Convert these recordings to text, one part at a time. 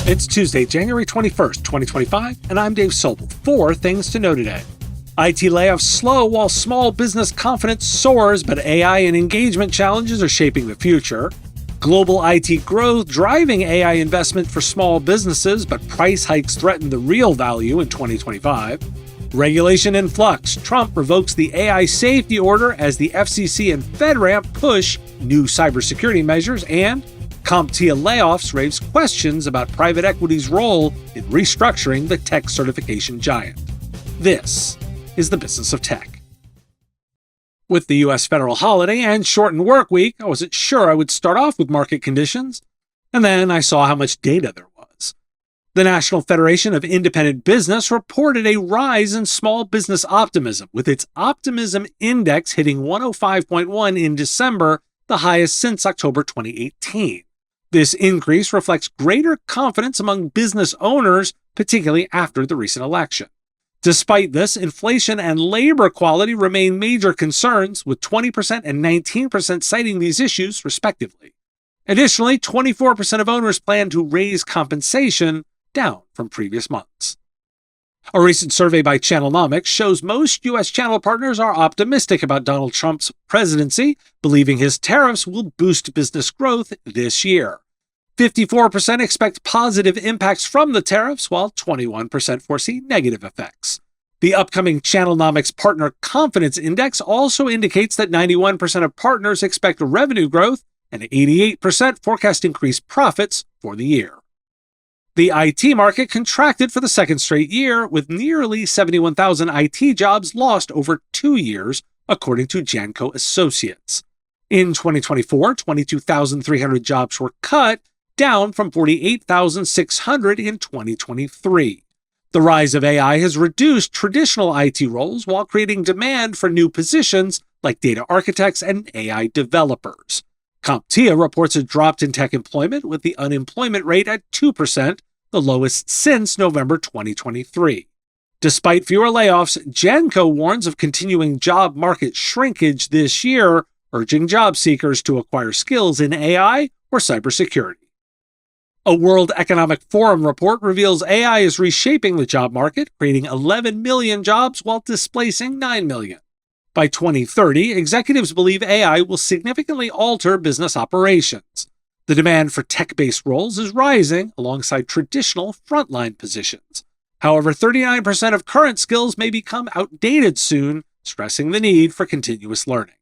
It's Tuesday, January 21st, 2025, and I'm Dave Sobel. 4 things to know today. IT layoffs slow while small business confidence soars, but AI and engagement challenges are shaping the future. Global IT growth driving AI investment for small businesses, but price hikes threaten the real value in 2025. Regulation in flux. Trump revokes the AI safety order as the FCC and FedRAMP push new cybersecurity measures, and CompTIA layoffs raise questions about private equity's role in restructuring the tech certification giant. This is the business of tech. With the U.S. federal holiday and shortened work week, I wasn't sure I would start off with market conditions, and then I saw how much data there was. The National Federation of Independent Business reported a rise in small business optimism, with its optimism index hitting 105.1 in December, the highest since October 2018. This increase reflects greater confidence among business owners, particularly after the recent election. Despite this, inflation and labor quality remain major concerns, with 20% and 19% citing these issues, respectively. Additionally, 24% of owners plan to raise compensation, down from previous months. A recent survey by Channelnomics shows most U.S. channel partners are optimistic about Donald Trump's presidency, believing his tariffs will boost business growth this year. 54% expect positive impacts from the tariffs, while 21% foresee negative effects. The upcoming Channelnomics Partner Confidence Index also indicates that 91% of partners expect revenue growth and 88% forecast increased profits for the year. The IT market contracted for the second straight year, with nearly 71,000 IT jobs lost over 2 years, according to Janco Associates. In 2024, 22,300 jobs were cut, down from 48,600 in 2023. The rise of AI has reduced traditional IT roles while creating demand for new positions like data architects and AI developers. CompTIA reports a drop in tech employment, with the unemployment rate at 2%, the lowest since November 2023. Despite fewer layoffs, Janco warns of continuing job market shrinkage this year, urging job seekers to acquire skills in AI or cybersecurity. A World Economic Forum report reveals AI is reshaping the job market, creating 11 million jobs while displacing 9 million. By 2030, executives believe AI will significantly alter business operations. The demand for tech-based roles is rising alongside traditional frontline positions. However, 39% of current skills may become outdated soon, stressing the need for continuous learning.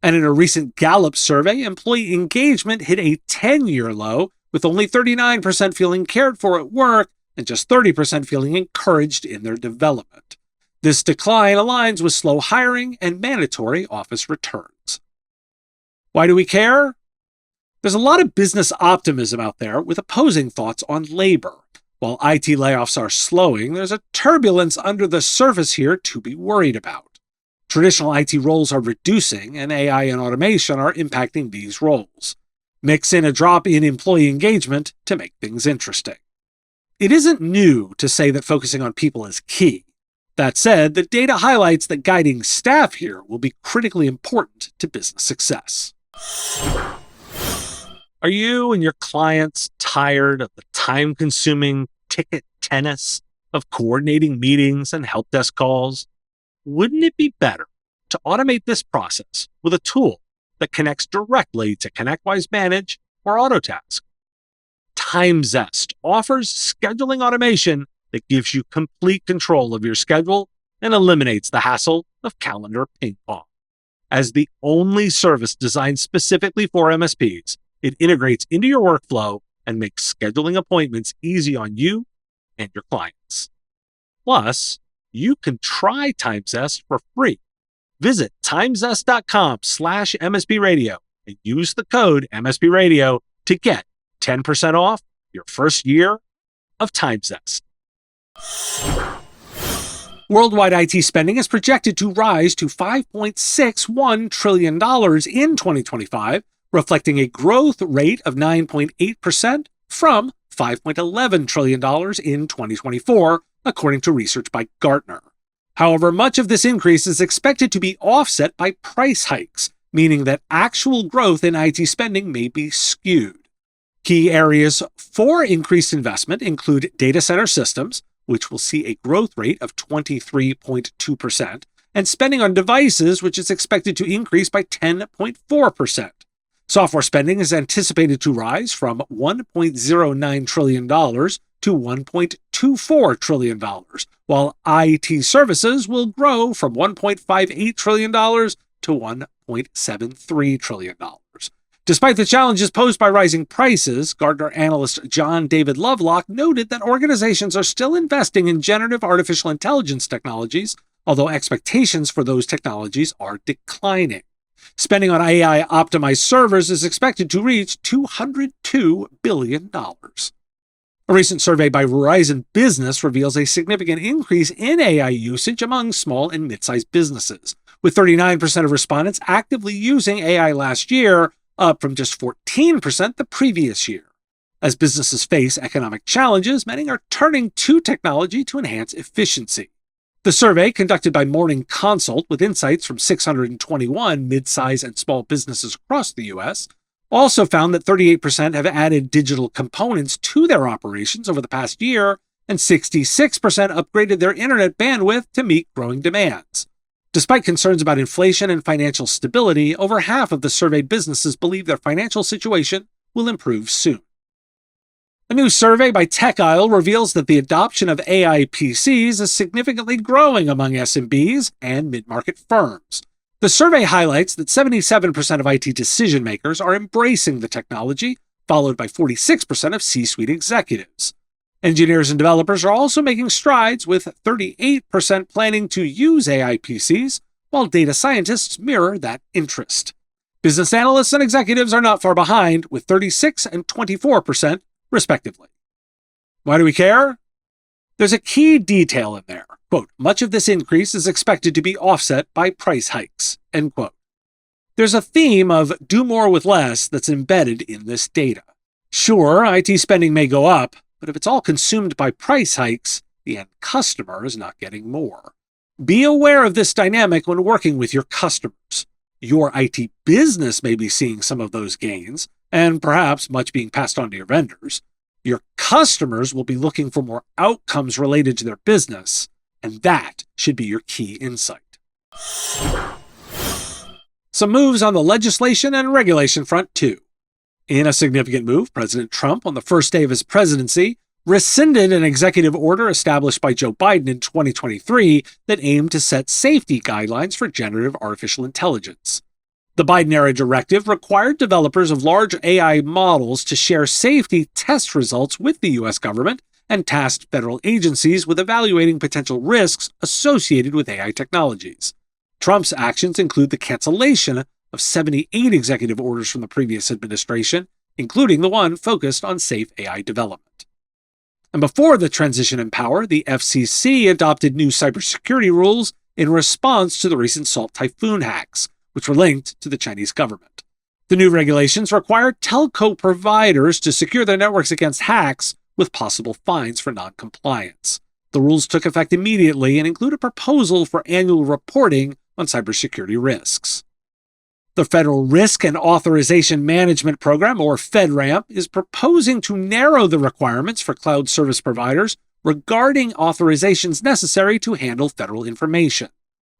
And in a recent Gallup survey, employee engagement hit a 10-year low, with only 39% feeling cared for at work and just 30% feeling encouraged in their development. This decline aligns with slow hiring and mandatory office returns. Why do we care? There's a lot of business optimism out there with opposing thoughts on labor. While IT layoffs are slowing, there's a turbulence under the surface here to be worried about. Traditional IT roles are reducing, and AI and automation are impacting these roles. Mix in a drop in employee engagement to make things interesting. It isn't new to say that focusing on people is key. That said, the data highlights that guiding staff here will be critically important to business success. Are you and your clients tired of the time-consuming ticket tennis of coordinating meetings and help desk calls? Wouldn't it be better to automate this process with a tool that connects directly to ConnectWise Manage or Autotask? TimeZest offers scheduling automation that gives you complete control of your schedule and eliminates the hassle of calendar ping pong. As the only service designed specifically for MSPs, it integrates into your workflow and makes scheduling appointments easy on you and your clients. Plus, you can try TimeZest for free. Visit timezest.com/MSPradio and use the code MSPradio to get 10% off your first year of TimeZest. Worldwide IT spending is projected to rise to $5.61 trillion in 2025, reflecting a growth rate of 9.8% from $5.11 trillion in 2024, according to research by Gartner. However, much of this increase is expected to be offset by price hikes, meaning that actual growth in IT spending may be skewed. Key areas for increased investment include data center systems, which will see a growth rate of 23.2%, and spending on devices, which is expected to increase by 10.4%. Software spending is anticipated to rise from $1.09 trillion to $1.24 trillion, while IT services will grow from $1.58 trillion to $1.73 trillion. Despite the challenges posed by rising prices, Gartner analyst John David Lovelock noted that organizations are still investing in generative artificial intelligence technologies, although expectations for those technologies are declining. Spending on AI-optimized servers is expected to reach $202 billion. A recent survey by Verizon Business reveals a significant increase in AI usage among small and mid-sized businesses, with 39% of respondents actively using AI last year, up from just 14% the previous year. As businesses face economic challenges, many are turning to technology to enhance efficiency. The survey, conducted by Morning Consult with insights from 621 mid-size and small businesses across the U.S., also found that 38% have added digital components to their operations over the past year, and 66% upgraded their internet bandwidth to meet growing demands. Despite concerns about inflation and financial stability, over half of the surveyed businesses believe their financial situation will improve soon. A new survey by TechIsle reveals that the adoption of AI PCs is significantly growing among SMBs and mid-market firms. The survey highlights that 77% of IT decision-makers are embracing the technology, followed by 46% of C-suite executives. Engineers and developers are also making strides, with 38% planning to use AI PCs, while data scientists mirror that interest. Business analysts and executives are not far behind, with 36% and 24%, respectively. Why do we care? There's a key detail in there. Quote, much of this increase is expected to be offset by price hikes, end quote. There's a theme of do more with less that's embedded in this data. Sure, IT spending may go up, but if it's all consumed by price hikes, the end customer is not getting more. Be aware of this dynamic when working with your customers. Your IT business may be seeing some of those gains, and perhaps much being passed on to your vendors. Your customers will be looking for more outcomes related to their business, and that should be your key insight. Some moves on the legislation and regulation front, too. In a significant move, President Trump, on the first day of his presidency, rescinded an executive order established by Joe Biden in 2023 that aimed to set safety guidelines for generative artificial intelligence. The Biden-era directive required developers of large AI models to share safety test results with the U.S. government and tasked federal agencies with evaluating potential risks associated with AI technologies. Trump's actions include the cancellation of 78 executive orders from the previous administration, including the one focused on safe AI development. And before the transition in power, the FCC adopted new cybersecurity rules in response to the recent Salt Typhoon hacks, which were linked to the Chinese government. The new regulations require telco providers to secure their networks against hacks, with possible fines for non-compliance. The rules took effect immediately and include a proposal for annual reporting on cybersecurity risks. The Federal Risk and Authorization Management Program, or FedRAMP, is proposing to narrow the requirements for cloud service providers regarding authorizations necessary to handle federal information.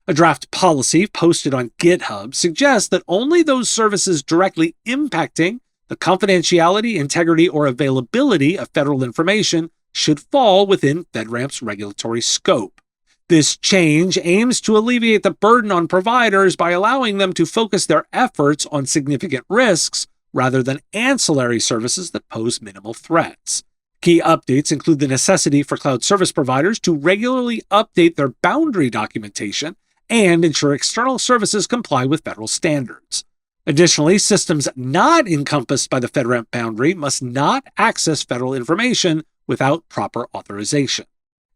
A draft policy posted on GitHub suggests that only those services directly impacting the confidentiality, integrity, or availability of federal information should fall within FedRAMP's regulatory scope. This change aims to alleviate the burden on providers by allowing them to focus their efforts on significant risks rather than ancillary services that pose minimal threats. Key updates include the necessity for cloud service providers to regularly update their boundary documentation and ensure external services comply with federal standards. Additionally, systems not encompassed by the FedRAMP boundary must not access federal information without proper authorization.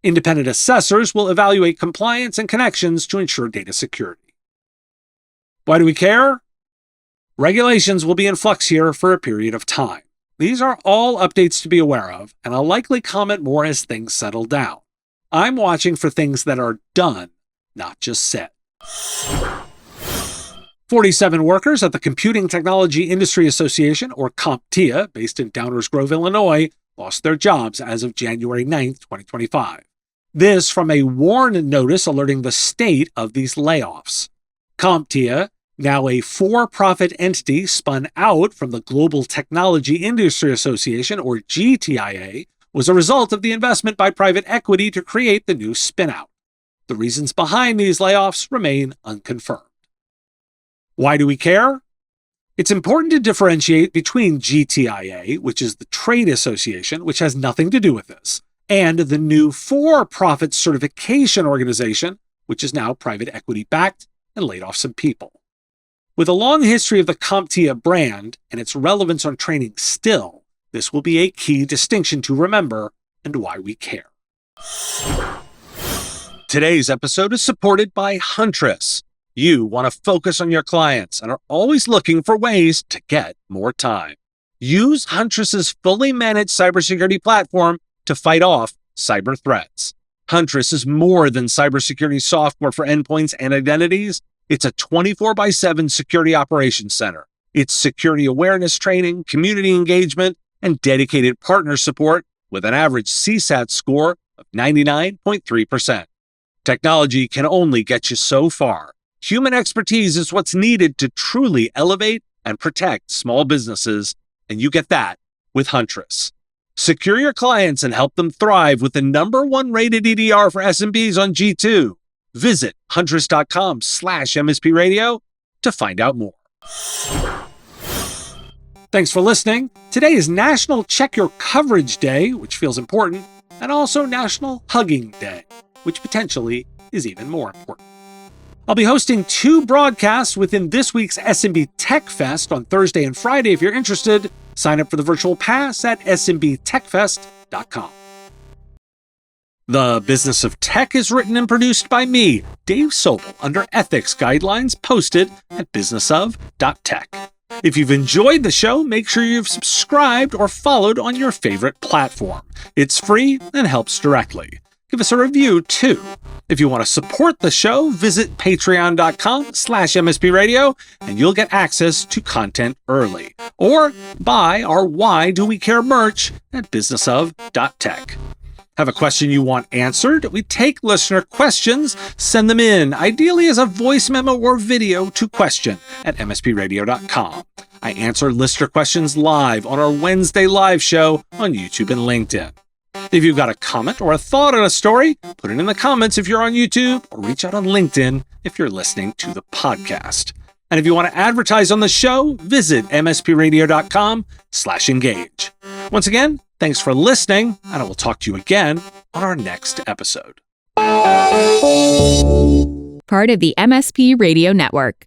Independent assessors will evaluate compliance and connections to ensure data security. Why do we care? Regulations will be in flux here for a period of time. These are all updates to be aware of, and I'll likely comment more as things settle down. I'm watching for things that are done, not just said. 47 workers at the Computing Technology Industry Association, or CompTIA, based in Downers Grove, Illinois, lost their jobs as of January 9, 2025. This from a warn notice alerting the state of these layoffs. CompTIA, now a for-profit entity spun out from the Global Technology Industry Association, or GTIA, was a result of the investment by private equity to create the new spinout. The reasons behind these layoffs remain unconfirmed. Why do we care? It's important to differentiate between GTIA, which is the trade association, which has nothing to do with this, and the new for-profit certification organization, which is now private equity-backed and laid off some people. With a long history of the CompTIA brand and its relevance on training still, this will be a key distinction to remember and why we care. Today's episode is supported by Huntress. You want to focus on your clients and are always looking for ways to get more time. Use Huntress's fully managed cybersecurity platform to fight off cyber threats. Huntress is more than cybersecurity software for endpoints and identities. It's a 24/7 security operations center. It's security awareness training, community engagement, and dedicated partner support with an average CSAT score of 99.3%. Technology can only get you so far. Human expertise is what's needed to truly elevate and protect small businesses, and you get that with Huntress. Secure your clients and help them thrive with the #1 rated EDR for SMBs on G2. Visit huntress.com/MSP Radio to find out more. Thanks for listening. Today is National Check Your Coverage Day, which feels important, and also National Hugging Day, which potentially is even more important. I'll be hosting 2 broadcasts within this week's SMB Tech Fest on Thursday and Friday. If you're interested, sign up for the virtual pass at smbtechfest.com. The Business of Tech is written and produced by me, Dave Sobel, under ethics guidelines posted at businessof.tech. If you've enjoyed the show, make sure you've subscribed or followed on your favorite platform. It's free and helps directly. Give us a review, too. If you want to support the show, visit patreon.com/MSP Radio, and you'll get access to content early. Or buy our Why Do We Care merch at businessof.tech. Have a question you want answered? We take listener questions, send them in, ideally as a voice memo or video to question@mspradio.com. I answer listener questions live on our Wednesday live show on YouTube and LinkedIn. If you've got a comment or a thought on a story, put it in the comments if you're on YouTube, or reach out on LinkedIn if you're listening to the podcast. And if you want to advertise on the show, visit mspradio.com/engage. Once again, thanks for listening, and I will talk to you again on our next episode. Part of the MSP Radio Network.